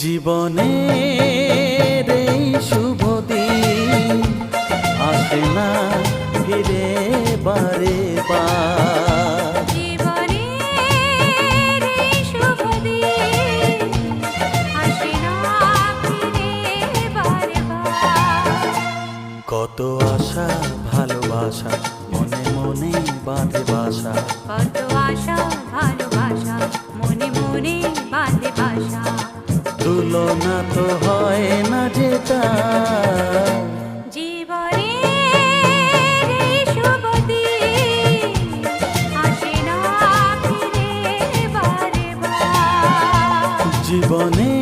জীবনের এই শুভ দিন আসে না ফিরে বারে বার। জীবনের এই শুভ দিন আসে না ফিরে বারে বার। কত আশা ভালোবাসা মনে মনে বাঁধে বাসা, কত আশা ভালোবাসা মনে মনে বাঁধে বাসা। তুলনা তো হয় না যেটা। জীবনের এই শুভ দিন আসে না ফিরে বারে বার। জীবনে